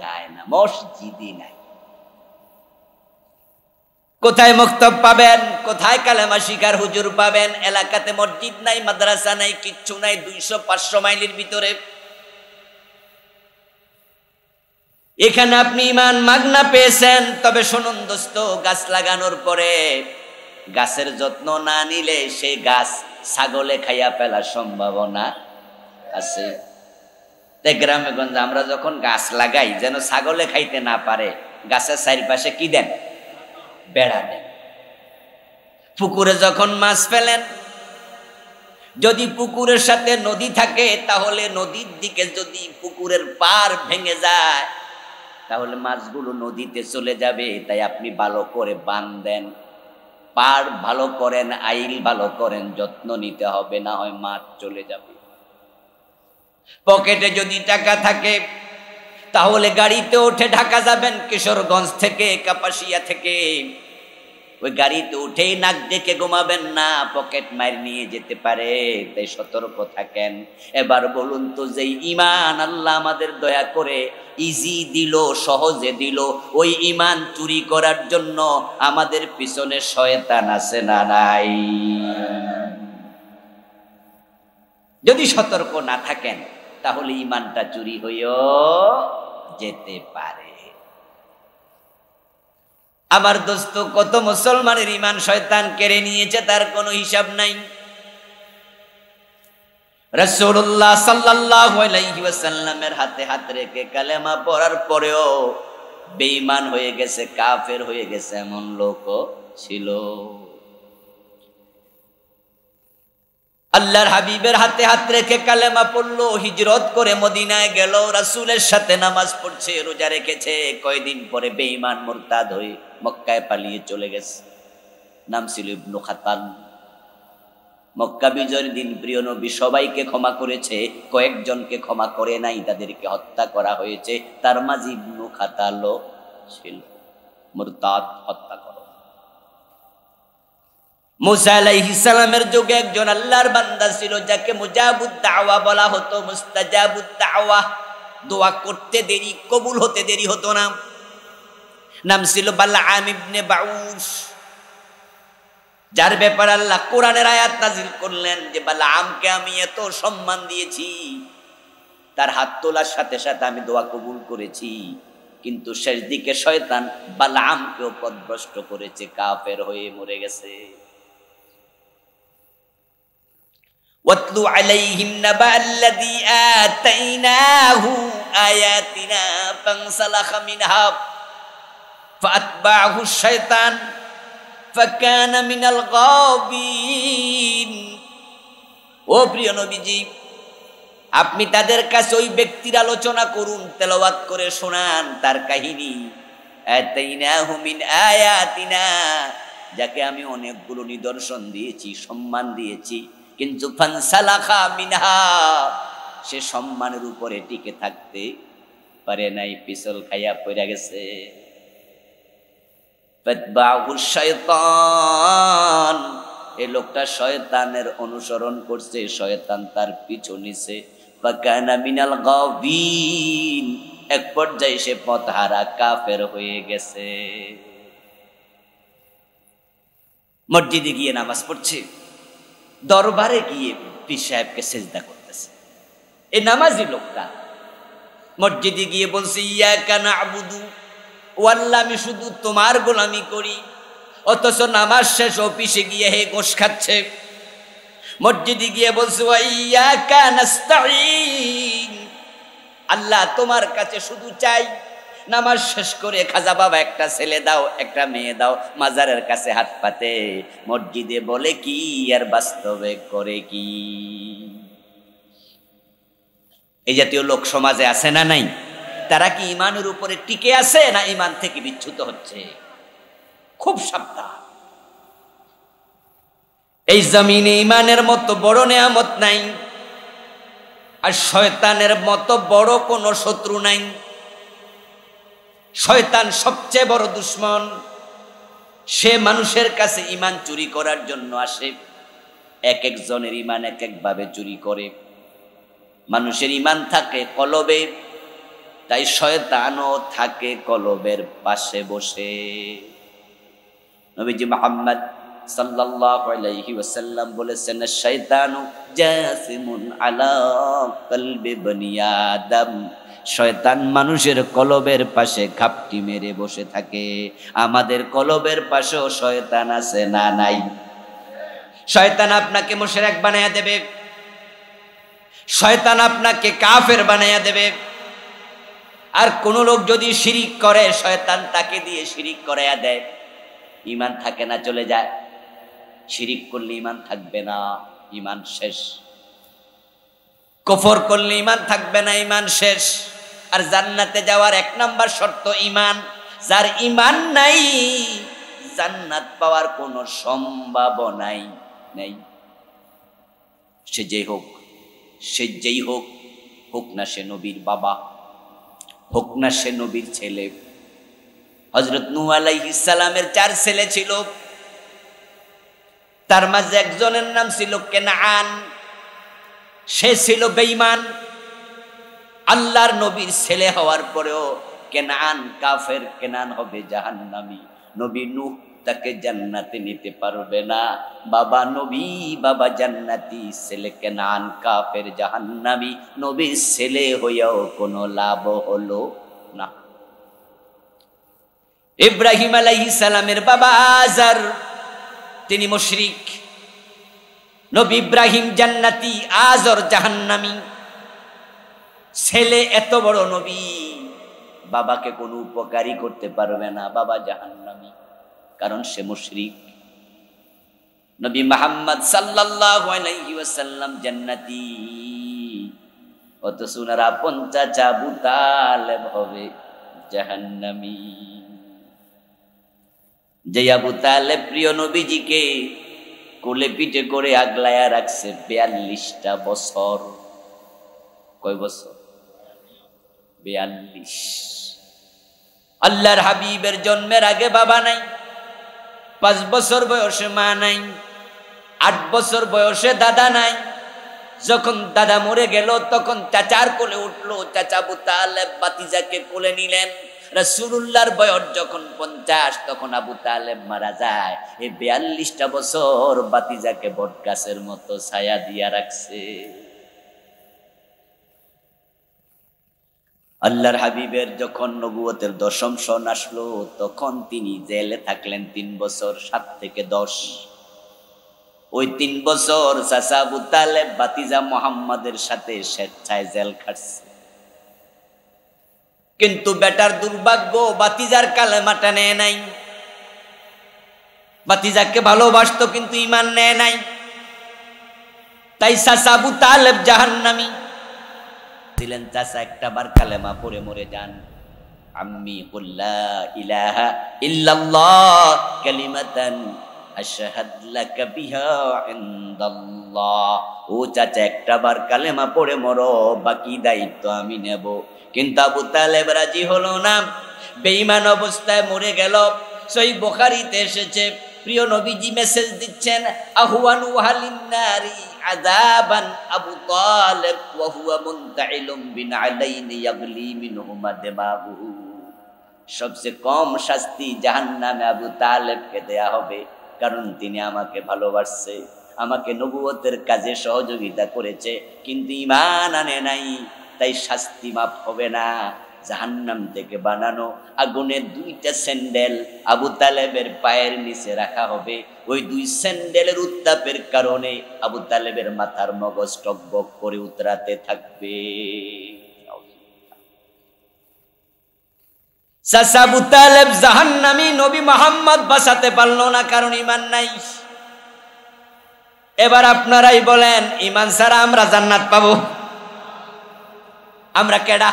যায় না, মসজিদই নাই। কোথায় মক্তব পাবেন? কোথায় কালেমা শিকার হুজুর পাবেন? এলাকাতে মসজিদ নাই, মাদ্রাসা নাই, কিচ্ছু নাই, 200-500 মাইলের ভিতরে। এখানে আপনি ইমান মাগনা পেয়েছেন। তবে শুনুন দোস্ত, গাছ লাগানোর পরে গাছের যত্ন না নিলে সেই গাছ ছাগলে খাইয়া ফেলার সম্ভাবনা আছে। গ্রামে গঞ্জে আমরা যখন গাছ লাগাই, যেন ছাগলে খাইতে না পারে, গাছের চারিপাশে কি দেন? বেড়া দেন। পুকুরে যখন মাছ ফেলেন, যদি পুকুরের সাথে নদী থাকে, তাহলে নদীর দিকে যদি পুকুরের পার ভেঙে যায়, তাহলে মাছগুলো নদীতে চলে যাবে। তাই আপনি ভালো করে বাঁধ দেন, পার ভালো করেন, আইল ভালো করেন, যত্ন নিতে হবে, না হয় মাছ চলে যাবে। পকেটে যদি টাকা থাকে, তাহলে গাড়িতে উঠে ঢাকা যাবেন কিশোরগঞ্জ থেকে, কাপাসিয়া থেকে। ওই গাড়িতে উঠেই নাক ডেকে ঘুমাবেন না, পকেট মার নিয়ে যেতে পারে, তাই সতর্ক থাকেন। এবার বলুন তো, যে ঈমান আল্লাহ আমাদের দয়া করে ইজি দিল, সহজে দিল, ওই ঈমান চুরি করার জন্য আমাদের পিছনে শয়তান আছে না নাই? যদি সতর্ক না থাকেন তাহলে ঈমানটা চুরি হয়েও যেতে পারে। আমার দোস্ত, কত মুসলমানের ঈমান শয়তান কেড়ে নিয়েছে, তার কোনো হিসাব নাই। রাসূলুল্লাহ সাল্লাল্লাহু আলাইহি ওয়াসাল্লামের হাতে হাত রেখে কালেমা পড়ার পরেও বেঈমান হয়ে গেছে, কাফের হয়ে গেছে এমন লোকও ছিল। আল্লাহর হাবিবের হাতে হাত রেখে কালেমা পড়লো, হিজরত করে মদিনায় গেল, রাসূলের সাথে নামাজ পড়ছে, রোজা রেখেছে। কয়দিন পরে বেঈমান মুরতাদ হয়ে মক্কায় পালিয়ে চলে গেছে। নাম ছিল ইবনু খাতাল। মক্কা বিজয়ের দিন প্রিয় নবী সবাইকে ক্ষমা করেছে, কয়েকজনকে ক্ষমা করে নাই, তাদেরকে হত্যা করা হয়েছে। তার মাঝে ইবনু খাতালও ছিল। মুরতাদ, হত্যা করো। মুসা আলাইহিস সালামের যুগে একজন আল্লাহর বান্দা ছিল, যাকে মুজাবুদ দাওয়া বলা হতো, মুস্তাজাবুদ দাওয়া। দোয়া করতে দেরি, কবুল হতে দেরি হতো না। নাম ছিল বালআম ইবনে বাউস, যার ব্যাপারে আল্লাহ কোরআনের আয়াত নাযিল করলেন যে বালআমকে আমি এত সম্মান দিয়েছি, তার হাত তোলার সাথে সাথে আমি দোয়া কবুল করেছি, কিন্তু শেষ দিকে শয়তান বালআমকেও পথভ্রষ্ট করেছে, কাফের হয়ে মরে গেছে। ওয়াতলু আলাইহিম নাবা আল্লাযী আতাইনাহু আয়াতিনা ফানসালাখা মিনহা ফাআতবাহু শাইতান ফাকানা মিনাল গাবিন। ও প্রিয় নবীজি, আপনি তাদের কাছে ওই ব্যক্তির আলোচনা করুন, তেলাওয়াত করে শোনান তার কাহিনী। আতাইনাহু মিন আয়াতিনা, যাকে আমি অনেকগুলো নিদর্শন দিয়েছি, সম্মান দিয়েছি, কিন্তু ফানসালাখা মিনহা, সে সম্মানের উপরে টিকে থাকতে পারে নাই, পিছল খাইয়া পড়ে গেছে। ফাতবাহু শাইতান, এই লোকটা শয়তানের অনুসরণ করছে, শয়তান তার পিছু নিছে। ফাকানা মিনাল গাবিন, এক পর্যায়ে সে পথহারা কাফের হয়ে গেছে। মসজিদে গিয়ে নামাজ পড়ছে, দরবারে গিয়ে পীর সাহেবকে সেজদা করতেছে। এই নামাজি লোকটা মসজিদে গিয়ে বলছে, ইয়াকা না'বুদু, ও আল্লাহ আমি শুধু তোমার গোলামি করি, অথচ নামাজ শেষ অফিসে গিয়ে হে গোশ খাচ্ছে। মসজিদে গিয়ে বলছে, ওয়া ইয়াকা নাস্তাঈন, আল্লাহ তোমার কাছে শুধু চাই। নামাজ শেষ করে খাজা বাবা একটা ছেলে দাও, একটা মেয়ে দাও, মাজারের কাছে হাত পাতে। মসজিদে বলে কি আর বাস্তবে করে কি? এই জাতীয় লোক সমাজে আছে না নাই? তারা কি ইমানের উপরে টিকে আছে না ইমান থেকে বিচ্যুত হচ্ছে? খুব সাবধান। এই জমিনে ইমানের মতো বড় নেয়ামত নাই, আর শয়তানের মতো বড় কোনো শত্রু নাই। শয়তান সবচেয়ে বড় দুশ্মন। সে মানুষের কাছে ইমান চুরি করার জন্য আসে। এক একজনের ইমান এক একভাবে চুরি করে। মানুষের ইমান থাকে কলবে, তাই শয়তানও থাকে কলবের পাশে বসে। নবীজি মুহাম্মদ সাল্লাল্লাহু আলাইহি ওয়াসাল্লাম বলেছেন, শয়তানু জাসিমুন আলা কলবি বনি আদম, শয়তান মানুষের কলবের পাশে ঘাপটি মেরে বসে থাকে। আমাদের কলবের পাশেও শয়তান আছে না নাই? শয়তান আপনাকে মুশরিক বানায়া দেবে, শয়তান আপনাকে কাফের বানায়া দেবে। আর কোন লোক যদি শিরিক করে, শয়তান তাকে দিয়ে শিরিক করায়া দেয়, ঈমান থাকে না, চলে যায়। শিরিক করলে ঈমান থাকবে না, ঈমান শেষ। কুফর করলে ঈমান থাকবে না, ঈমান শেষ। আর জান্নাতে যাওয়ার এক নাম্বার শর্ত ঈমান। যার ঈমান নাই, জান্নাত পাওয়ার কোনো সম্ভাবনাই নেই। সে যেই হোক, হোক না সে নবীর বাবা, হোক না সে নবীর ছেলে। হযরত নূহ আলাইহিস সালামের 4 ছেলে ছিল, তার মাঝে একজনের নাম ছিল কেনান। সে ছিল বেঈমান। আল্লাহর নবীর ছেলে হওয়ার পরেও কেনান কাফের, কেনান হবে জাহান্নামী। নবী নূহ তাকে জান্নাতে নিতে পারবে না। বাবা নবী, বাবা জান্নাতি, ছেলে কেনান কাফের জাহান্নামী। নবীর ছেলে হইয়াও কোনো লাভ হলো না। ইব্রাহিম আলাইহিস সালামের বাবা আজার, তিনি মুশরিক। নবী ইব্রাহিম জান্নাতি, আজর জাহান্নামী। ছেলে এত বড় নবী, বাবাকে কোনো উপকারী করতে পারবে না, বাবা জাহান্নামী, কারণ সে মুশরিক। নবী মুহাম্মদ সাল্লাল্লাহু আলাইহি ওয়াসাল্লাম জান্নাতি, অথচ ওনার আপন চাচা আবু তালেব হবে জাহান্নামী। যে আবু তালেব প্রিয় নবীজিকে কোলে পিঠে করে আগলায়া রাখছে 42টা বছর। কয় বছর? 42। আল্লাহর হাবিবের জন্মের আগে বাবা নাই, 5 বছর বয়সে মা নাই, 8 বছর বয়সে দাদা নাই। যখন দাদা মরে গেল তখন চাচার কোলে উঠলো, চাচা আবু তালেব ভাতিজাকে কোলে নিলেন। রাসূলুল্লাহর বয়স যখন 50, তখন আবু তালেব মারা যায়। এই 42টা বছর ভাতিজাকে বটগাছের মতো ছায়া দিয়া রাখছে। আল্লাহর হাবিবের যখন নবুয়তের 10ম সন আসলো, তখন তিনি জেলে থাকলেন 3 বছর, 7 থেকে 10। ওই 3 বছর চাচা আবু তালেব ভাতিজা মুহাম্মাদের সাথে স্বেচ্ছায় জেল খাটছে। কিন্তু বেটার দুর্ভাগ্য, ভাতিজার কালেমাটা নেয় নাই। ভাতিজাকে ভালোবাসতো কিন্তু ঈমান নেয় নাই। তাই চাচা আবু তালেব জাহান্নামী দিলেন। চাচা একটাবার কালেমা পড়ে মরে যান। আম্মি কুল লা ইলাহা ইল্লাল্লাহ কালিমাতান আশহাদ লাকা বিহা ইনদাল্লাহ। ও চাচা একটাবার কালেমা পড়ে মরো, বাকি দায়িত্ব আমি নেব। কিন্তু আবু তালেব রাজি হলো না, বেঈমান অবস্থায় মরে গেল। সহিহ বুখারীতে এসেছে, প্রিয় নবীজি মেসেজ দিচ্ছেন, আহওয়ানু আহলিন নারি আযাবান আবু তালেব ওয়া হুয়া মুনতাইলুম বিনালাইনি ইয়াগলি মিনহুমা দিমাগুহু। সবচেয়ে কম শাস্তি জাহান্নামে আবু তালেবকে দেয়া হবে, কারণ তিনি আমাকে ভালোবাসছে, আমাকে নবুয়তের কাজে সহযোগিতা করেছে, কিন্তু ঈমান আনে নাই। তাই শাস্তি মাফ হবে না। জাহান্নাম থেকে বানানো আগুনের 2টা স্যান্ডেল আবু তালেবের পায়ের নিচে রাখা হবে। ওই 2 স্যান্ডেলের উত্তাপের কারণে আবু তালেবের মাথার মগজ টকবক করে উতরাতে থাকবে। চাচা আবু তালেব জাহান্নামী, নবী মুহাম্মদ বাঁচাতে পারলো না, কারণ ঈমান নাই। এবার আপনারাই বলেন, ঈমান ছাড়া আমরা জান্নাত পাবো? আমরা কেডা?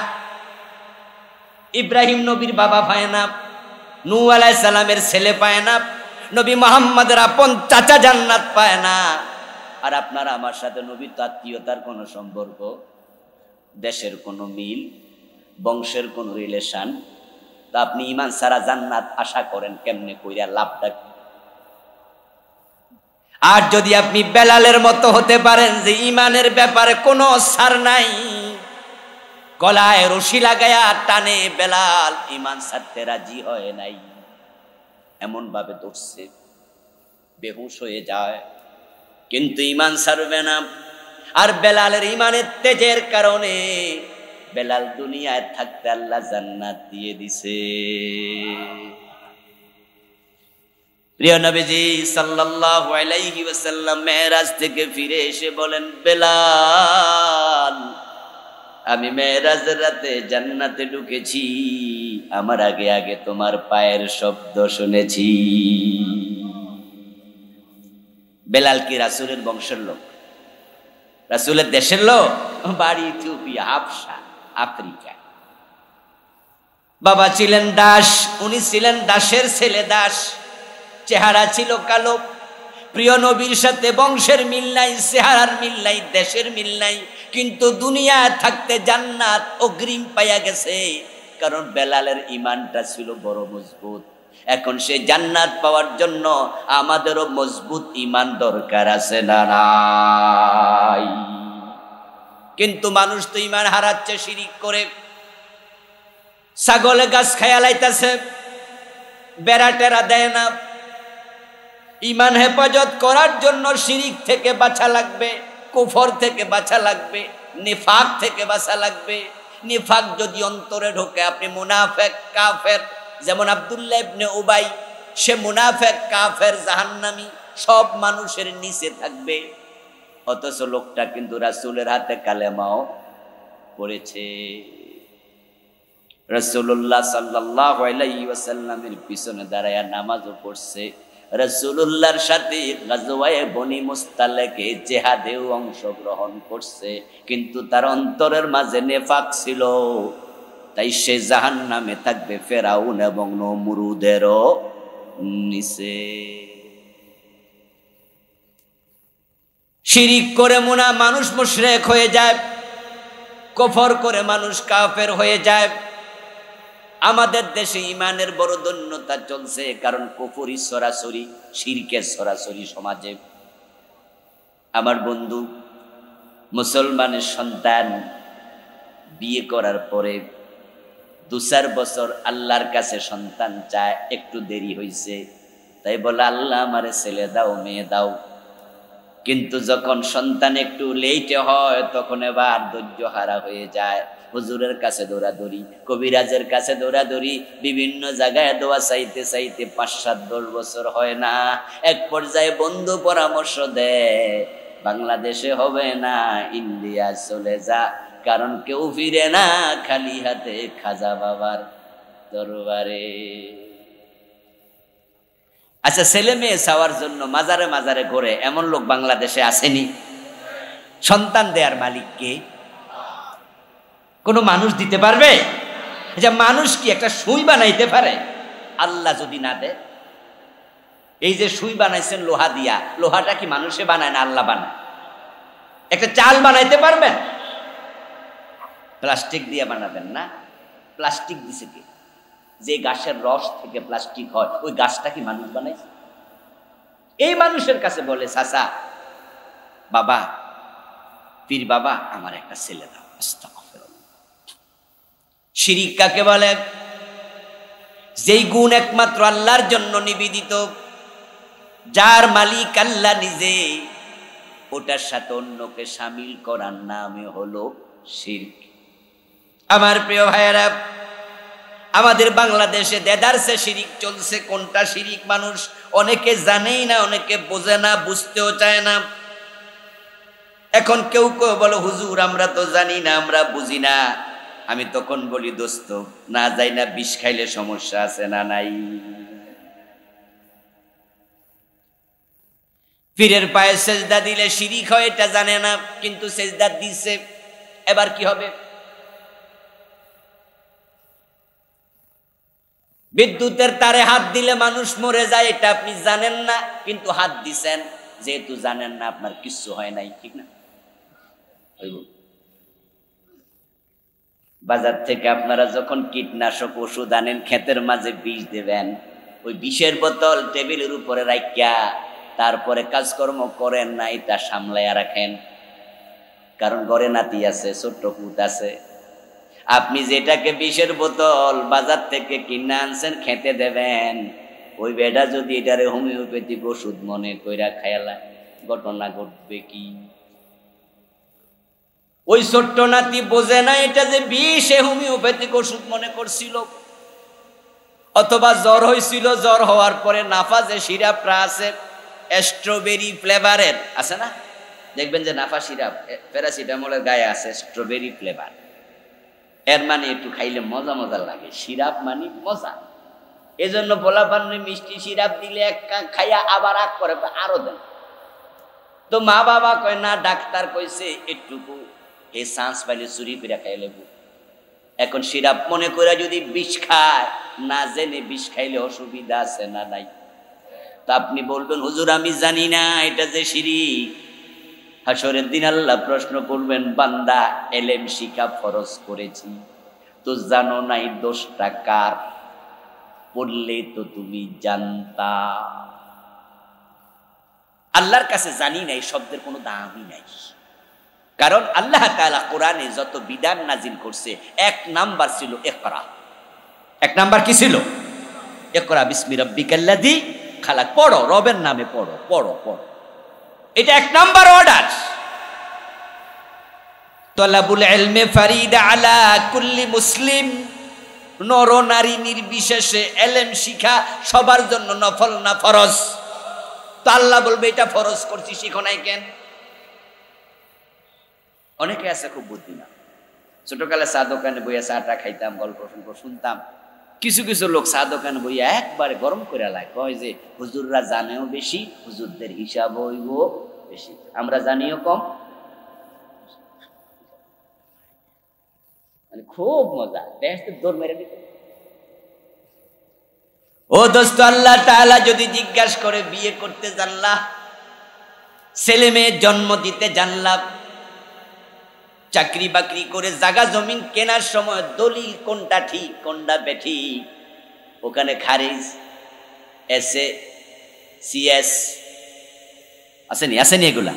ইব্রাহিম নবীর বাবা পায় না, নূহ আলাইহিস সালামের ছেলে পায় না, নবী মুহাম্মদের আপন চাচা জান্নাত পায় না। আর আপনারা আমার সাথে নবীর তো আত্মীয়তার কোনো সম্পর্ক, দেশের কোনো মিল, বংশের কোনো রিলেশন, তো আপনি ঈমান ছাড়া জান্নাত আশা করেন কেমনে কইরা? লাভটা কি? আর যদি আপনি বেলালের মতো হতে পারেন যে ঈমানের ব্যাপারে কোনো ছাড় নাই, গলায় রশি লাগায়া টানে, বেলাল ঈমান ছাড়তে রাজি হয় নাই, এমন ভাবে ধরছে বেহুশ হয়ে যায়, কিন্তু ঈমান ছাড়বে না। আর বেলালের ঈমানের তেজের কারণে বেলাল দুনিয়ায় থাকতে আল্লাহ জান্নাত দিয়ে দিছে। প্রিয় নবীজি সাল্লাল্লাহু আলাইহি ওয়াসাল্লাম মেরাজ থেকে ফিরে এসে বলেন, বেলাল, আমি মেরাজের রাতে জান্নাতে ঢুকেছি, আমার আগে আগে তোমার পায়ের শব্দ শুনেছি। বেলাল কি রাসূলের বংশের লোক? রাসূলের দেশের লোক? বাড়ি ইথিওপিয়া, হাবশা, আফ্রিকা। বাবা ছিলেন দাস, উনি ছিলেন দাসের ছেলে, দাস। চেহারা ছিল কালো। প্রিয় নবীর সাথে বংশের মিল নাই, চেহারার মিল নাই, দেশের মিল নাই, কিন্তু দুনিয়া থাকতে জান্নাত অগ্রিম পাইয়া গেছে। কারণ বেলালের ঈমানটা ছিল বড় মজবুত। এখন সে জান্নাত পাওয়ার জন্য আমাদেরও মজবুত ঈমান দরকার আছে না নাই? কিন্তু মানুষ তো ঈমান হারাচ্ছে শিরিক করে। ছাগলে গাছ খায়া লাইতাছে, বেড়া টেরা দেয় না। ঈমান হেফাজত করার জন্য শিরিক থেকে বাঁচা লাগবে, কুফর থেকে বাঁচা লাগবে, নিফাক থেকে বাঁচা লাগবে। নিফাক যদি অন্তরে ঢোকে আপনি মুনাফেক কাফের। যেমন আব্দুল্লাহ ইবনে উবাই, সে মুনাফেক কাফের জাহান্নামী, সব মানুষের নিচে থাকবে, অথচ লোকটা কিন্তু রাসূলের হাতে কালেমাও পড়েছে। রাসূলুল্লাহ সাল্লাল্লাহু আলাইহি ওয়াসাল্লামের পিছনে দাঁড়ায়া নামাজও পড়ছে। রাসূলুল্লাহর সাথে গাজওয়ায়ে বনি মুস্তালিকে জিহাদেও অংশগ্রহণ করছে, কিন্তু তার অন্তরের মাঝে নেফাক ছিল। তাই সে জাহান্নামে থাকবে ফেরাউন এবং নমরুদেরও নিচে। শিরিক করে মানুষ মুশরিক হয়ে যায়, কুফর করে মানুষ কাফের হয়ে যায়। আমাদের দেশে ঈমানের বড় দন্যতা চলছে, কারণ কুফরি সরাসরি, শিরকের সরাসরি সমাজে। আমার বন্ধু মুসলমানের সন্তান বিয়ে করার পরে 2-4 বছর আল্লাহর কাছে সন্তান চায়, একটু দেরি হয়েছে, তাই বলে আল্লাহ আমারে ছেলে দাও মেয়ে দাও। কিন্তু যখন সন্তান একটু লেটে হয় তখন এবার ধৈর্য হারা হয়ে যায়। হুজুরের কাছে দৌড়াদৌড়ি, কবিরাজের কাছে দৌড়াদৌড়ি, বিভিন্ন জায়গায় দোয়া চাইতে চাইতে 5-7-10 বছর হয় না। এক পর্যায়ে বন্ধু পরামর্শ দেয়, বাংলাদেশে হবে না, ইন্ডিয়া চলে যা, কারণ কেউ ফিরে না খালি হাতে খাজা বাবার দরবারে। আচ্ছা, ছেলে মেয়ে চাওয়ার জন্য মাজারে মাজারে ঘোরে এমন লোক বাংলাদেশে আসেনি? সন্তান দেয়ার মালিক কে? কোনো মানুষ দিতে পারবে? আচ্ছা, মানুষ কি একটা সুই বানাইতে পারে? আল্লাহ যদি না দেয়। এই যে সুই বানাইছেন লোহা দিয়া, লোহাটা কি মানুষে বানায় না আল্লাহ বানায়? একটা চাল বানাইতে পারবেন? প্লাস্টিক দিয়ে বানাবেন না। প্লাস্টিক দিছে কে? যে গাছের রস থেকে প্লাস্টিক হয়, ওই গাছটা কি মানুষ বানাইছে? এই মানুষের কাছে বলে, চাচা, বাবা, পীর বাবা, আমার একটা ছেলে দাও। আস্তাগফিরুল্লাহ। শিরিক কাকে বলে? যেই গুণ একমাত্র আল্লাহর জন্য নিবেদিত, যার মালিক আল্লাহ নিজে, ওটার সাথে অন্যকে শামিল করার নামে হলো শিরক। আমার প্রিয় ভাইয়েরা, আমাদের বাংলাদেশে দেদারসে শিরিক চলছে। কোনটা শিরিক মানুষ অনেকে জানেই না, অনেকে বোঝে না, বুঝতেও চায় না। এখন কেউ কেউ বলো, হুজুর আমরা তো জানি না, আমরা বুঝি না। আমি তখন বলি, দোস্ত, না যাই না বিষ খাইলে সমস্যা আছে না নাই? পীরের পায়ে সেজদা দিলে শিরিক হয় এটা জানে না, কিন্তু সেজদা দিছে, এবার কি হবে? বিদ্যুতের তারে হাত দিলে মানুষ মরে যায়, এটা আপনি জানেন না, কিন্তু হাত দিছেন। যেহেতু জানেন না, আপনার কিচ্ছু হয় নাই, ঠিক না? বাজার থেকে আপনারা যখন কীটনাশক ওষুধ আনেন, ক্ষেতের মাঝে বিষ দেবেন, ওই বিষের বোতল টেবিলের উপরে রাখিয়া তারপরে কাজকর্ম করেন না, এটা সামলাইয়া রাখেন, কারণ ঘরে নাতি আছে, ছোট্ট পুত আছে। আপনি যেটাকে বিষের বোতল বাজার থেকে কিনে আনছেন খেতে দেবেন, ওই বেটা যদি এটারে হোমিওপ্যাথিক ওষুধ মনে কইরা খায়ালা, ঘটনা ঘটবে কি? ওই ছোট্ট নাতি বোঝে না এটা যে বিষ, হোমিওপ্যাথিক ওষুধ মনে করছিল। অথবা জ্বর হয়েছিল, জ্বর হওয়ার পরে নাফা যে সিরাপটা আছে স্ট্রবেরি ফ্লেভারের আছে না, দেখবেন যে নাফা সিরাপ প্যারাসিটামলের গায়ে আছে স্ট্রবেরি ফ্লেভার। এর মানে একটু খাইলে মজা মজা লাগে, সিরাপ মানে মজা। এজন্য পোলাপান্নে মিষ্টি সিরাপ দিলে এক খাইয়া আবার আগ করে আরো দেন। তো মা বাবা কয় না, ডাক্তার কইছে একটুকু এই চান্স পাইলে চুরি করে খাই লেবু। এখন সিরাপ মনে করে যদি বিষ খায়, না জেনে বিষ খাইলে অসুবিধা আছে না নাই? তা আপনি বলবেন, হুজুর আমি জানি না এটা যে শিরিক। হাসরের দিন আল্লাহ প্রশ্ন করবেন, বান্দা এলেম শিখা ফরজ করেছি, তো জানো নাই দোষটা কার, পড়লে তো তুমি জানতা। আল্লাহর কাছে জানি নাই শব্দের কোনো দামই নাই, কারণ আল্লাহ তাআলা কোরআনে যত বিধান নাজিল করছে এক নাম্বার ছিল ইকরা। এক নাম্বার কি ছিল? ইকরা বিসমি রাব্বিকাল্লাযী খালাক। পড়ো, রবের নামে পড়ো, পড়ো পড়ো, এটা এক নাম্বার অর্ডার। তলাবুল ইলমে ফারিদা আলা কুল্লি মুসলিম, নর নারী নির্বিশেষে এলেম শিখা সবার জন্য নফল না ফরজ। তো আল্লাহ বলবে এটা ফরজ করছি, শিখো নাই কেন? অনেকে আছে খুব বুদ্ধিমান, ছোটকালে চা দোকানে বইয়া চাটা খাইতাম, গল্প শুনতাম। কিছু কিছু লোক চা দোকানে বইয়া একবারে গরম করে লাগে, কয় যে হুজুররা জানেও বেশি, হুজুরদের হিসাব হইব বেশি, আমরা জানিও কম। মানে খুব মজা, বেহেশতের দৌড় মেরে দিত। ও দোস্ত, আল্লাহ তাআলা যদি জিজ্ঞাসা করে বিয়ে করতে জানলা, ছেলে মেয়ে জন্ম দিতে জানলা, চাকরি বাকরি করে জায়গা জমিন কেনার সময় দলিল কোনটা ঠিক কোনটা বেঠিক, ওখানে খারিজ এসএ সিএস আসেনি, আসেনি এগুলা,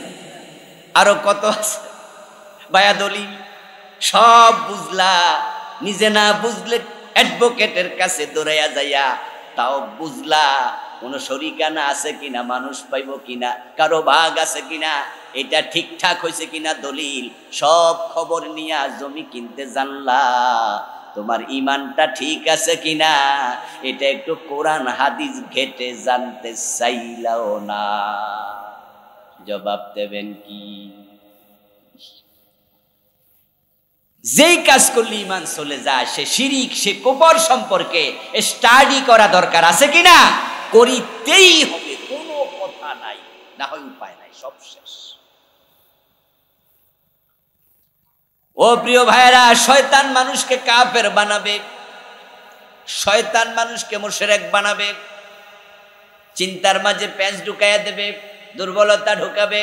আরো কত আছে বায়া দলিল, সব বুঝলা। নিজে না বুঝলে অ্যাডভোকেটের কাছে দৌড়াইয়া যাইয়া তাও বুঝলা কোন শরিকানা আছে কিনা, মানুষ পাইব কিনা, কারো ভাগ আছে কিনা, এটা ঠিকঠাক হয়েছে কিনা দলিল, সব খবর নিয়ে জমি কিনতে জানলা। তোমার ইমানটা ঠিক আছে কিনা এটা একটু কোরআন হাদিস ঘেটে জানতে চাইলাও না। জবাব দেবেন কি? যেই কাজ করলে ইমান চলে যায়, সে শিরিক, সে কুফর সম্পর্কে স্টাডি করা দরকার আছে কিনা, করিতেই হবে, কোনো কথা নাই, না হয় উপায় নাই, সব শেষ। ও প্রিয় ভাইরা, শয়তান মানুষকে কাফের বানাবে, শয়তান মানুষকে মুশরিক বানাবে, চিন্তার মাঝে প্যাঁচ ঢুকাইয়া দেবে, দুর্বলতা ঢুকাবে,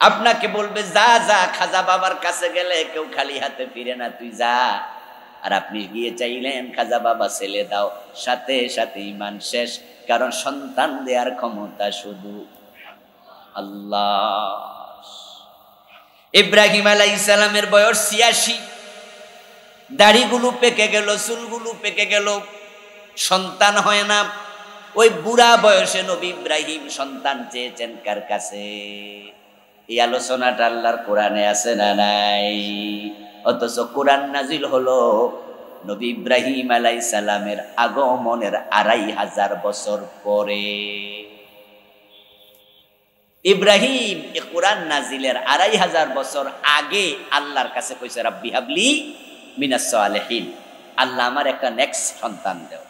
আপনাকে বলবে যা যা, খাজা বাবার কাছে গেলে কেউ খালি হাতে ফিরে না, তুই যা। আর আপনি গিয়ে চাইলেন খাজা বাবা ছেলে দাও, সাথে সাথে ঈমান শেষ, কারণ সন্তান দেওয়ার ক্ষমতা শুধু আল্লাহ। ইব্রাহিম আলাইহিস সালামের বয়স ৮৬, দাড়িগুলো পেকে গেল, চুলগুলো পেকে গেল, সন্তান হয় না। ওই বুড়া বয়সে নবী ইব্রাহিম সন্তান চেয়েছেন কার কাছে? এই আলোচনাটা আল্লাহর কোরআনে আছে না নাই? অথচ কোরআন নাজিল হলো নবী ইব্রাহিম আলাইহিস সালামের আগমনের ২৫০০ বছর পরে। ইব্রাহিম এই কোরআন নাজিলের ২৫০০ বছর আগে আল্লাহর কাছে কইছে রাব্বি হাবলি মিনাস সালিহিন, আল্লাহ আমার একটা নেক্সট সন্তান দাও।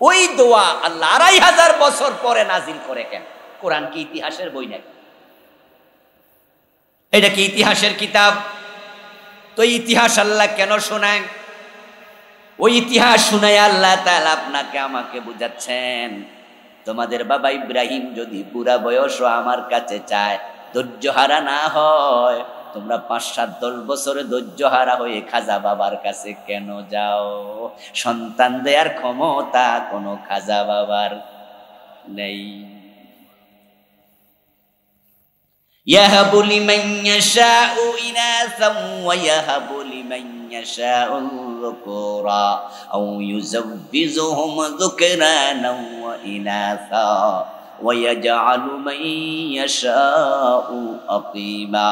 ওই দোয়া আল্লাহ ২৫০০ বছর পরে নাজিল করে কেন? কোরআন কি ইতিহাসের বই নাকি? এটা কি ইতিহাসের কিতাব? তো ইতিহাস আল্লাহ কেন শোনায়? ওই ইতিহাস শুনায় আল্লাহ তাআলা আপনাকে আমাকে বুঝাচ্ছেন, তোমাদের বাবা ইব্রাহিম যদি বুড়া বয়সও আমার কাছে চায়, ধৈর্যহারা না হয়, তোমরা ৫-৭-১০ বছরে ধৈর্যহারা হয়ে খাজা বাবার কাছে কেন যাও? সন্তান দেয়ার ক্ষমতা কোনো খাজা বাবার নেই। ইয়াহাবু লিমান ইয়াশাউ ইনাসান ওয়া ইয়াহাবু লিমান ইয়াশাউ যুকুরা আও ইউযাব্বিজুহুম যুকরানান ওয়া ইনাসা ওয়া ইয়াজআলু মান ইয়াশাউ আকিমা।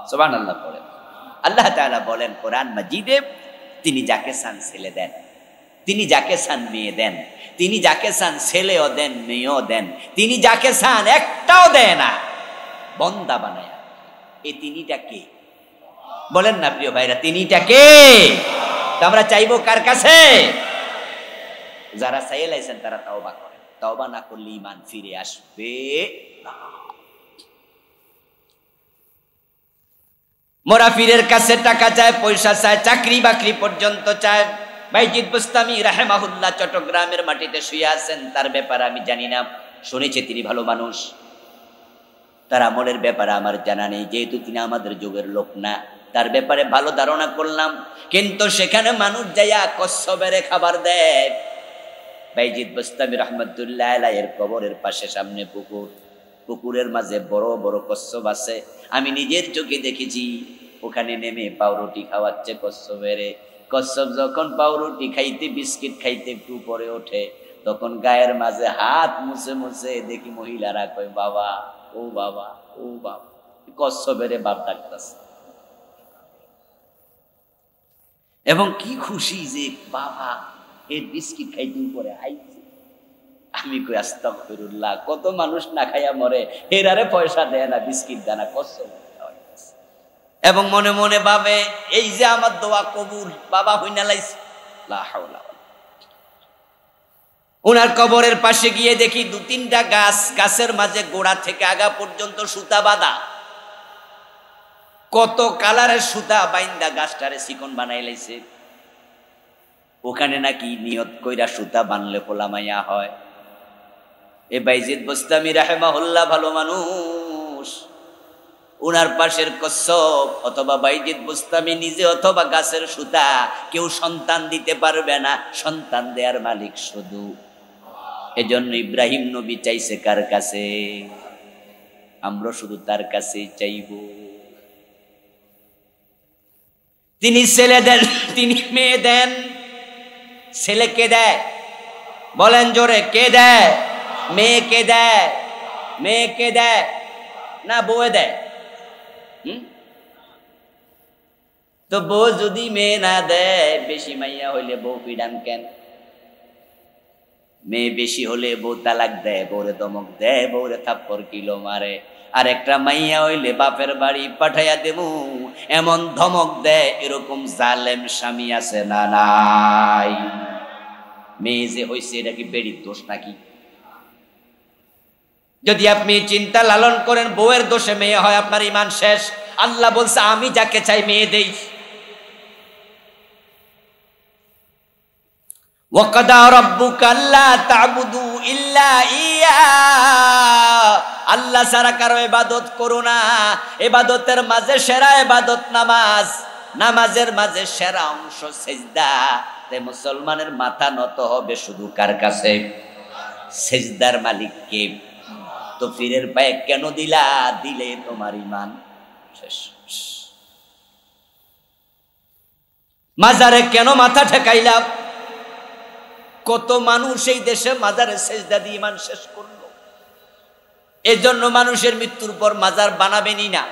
সুবহানাল্লাহ বলেন। আল্লাহ তাআলা বলেন কোরআন মাজিদে, তিনি যাকে চান ছেলে দেন, তিনি যাকে চান মেয়ে দেন, তিনি যাকে চান ছেলেও দেন মেয়েও দেন, তিনি যাকে চান একটাও দেয় না, বন্দা বানায়। এই তিনিটা কে? বলেন না প্রিয় ভাইরা, তিনিটা কে? আমরা চাইবো কার কাছে? যারা চাইয়ে লাইছেন তারা তাওবা করেন, তাওবা না করলে ঈমান ফিরে আসবে না। মোরা পীরের কাছে টাকা চায়, পয়সা চায়, চাকরি বাকরি পর্যন্ত চায়। বাইজিদ বুস্তামি রাহিমাহুল্লাহ চট্টগ্রামের মাটিতে শুয়ে আছেন, তার ব্যাপারে আমি জানি না, শুনেছি তিনি ভালো মানুষ, তার আমলের ব্যাপারে আমার জানা নেই, যেহেতু তিনি আমাদের যুগের লোক না। তার ব্যাপারে ভালো ধারণা করলাম, কিন্তু সেখানে মানুষ যাইয়া কচ্ছপের খাবার দেয়। বাইজিদ বুস্তামি রহমতুল্লাহ আলাইহির কবরের পাশে সামনে পুকুর, পুকুরের মাঝে বড় বড় কচ্ছপ আছে। আমি নিজের চোখে দেখেছি, ওখানে নেমে পাউরুটি খাওয়াচ্ছে কচ্ছপের। কচ্ছপ যখন পাউরুটি খাইতে, বিস্কিট খাইতে একটু উপরে ওঠে, তখন গায়ের মাঝে হাত মুছে মুছে দেখি মহিলারা কয় বাবা, ও বাবা, ও বাবা। কচ্ছপের বাপ ডাকতেছে এবং কি খুশি যে বাবা এর বিস্কিট খাইতে উপরে আইছে। আমি কই আস্তাগফিরুল্লাহ, কত মানুষ না খাইয়া মরে, এরারে পয়সা দেয় না, বিস্কিট দেয় না, কচ্ছপ খাওয়াইছে। এবং মনে মনে ভাবে এই যে আমার দোয়া কবুল, বাবা হইনা লাইছে। লা হাওলা। ওনার কবরের পাশে গিয়ে দেখি 2-3টা গাছ, গাছের মাঝে গোড়া থেকে আগা পর্যন্ত সুতা বাঁধা। কত কালারের সুতা বাইন্দা গাছটারে চিকন বানাই লাইছে। ওখানে নাকি নিয়ত কইরা সুতা বানলে পোলামাইয়া হয়। এ বাইজিদ বুস্তামি রাহিমাহুল্লাহ ভালো মানুষ, উনার পাশের কচ্ছপ অথবা বাইজিদ বুস্তামি নিজে অথবা গাছের সুতা কেউ সন্তান দিতে পারবে না, সন্তান দেয়ার মালিক শুধু। এজন্য ইব্রাহিম নবী চাইছে কার কাছে? আমরা শুধু তার কাছেই চাইব। তিনি ছেলে দেন, তিনি মেয়ে দেন। ছেলে কে দেয়? বলেন জোরে, কে দেয়? মেয়ে কে দেয়? মেয়ে কে দেয়? না বউ দেয়? তো বউ যদি মেয়ে না দেয়, বেশি মাইয়া হইলে বউ পিডান কেন? মেয়ে বেশি হলে বউ তালাক দেয়, বউরে দমক দেয়, বউরে থাপ্পড় কিলো মারে। আর একটা মাইয়া হইলে বাপের বাড়ি পাঠাইয়া দেবো এমন ধমক দেয়। এরকম জালেম স্বামী আছে না নাই? মেয়ে যে হইছে এটা কি বেড়ির দোষ নাকি? যদি আপনি চিন্তা লালন করেন বউয়ের দোষে মেয়ে হয়, আপনার ঈমান শেষ। আল্লাহ বলছে আমি যাকে চাই মেয়ে দেই। ওয়াকাদা রাব্বুকা আল্লা তা'বুদু ইল্লা ইয়া, আল্লাহ ছাড়া কারো ইবাদত করো না। ইবাদতের মাঝে সেরা ইবাদত নামাজ, নামাজের মাঝে সেরা অংশ সিজদা। তাই মুসলমানের মাথা নত হবে শুধু কার কাছে? সিজদার মালিক কে? তো পীরের পায়ে কেন দিলা? দিলে তোমার ঈমান শেষ। মাজারে কেন মাথা ঠেকাইলা? কত মানুষ এই দেশে মাজারে সিজদা দিয়ে ঈমান শেষ করলো। এজন্য মানুষের মৃত্যুর পর মাজার বানাবেনই না।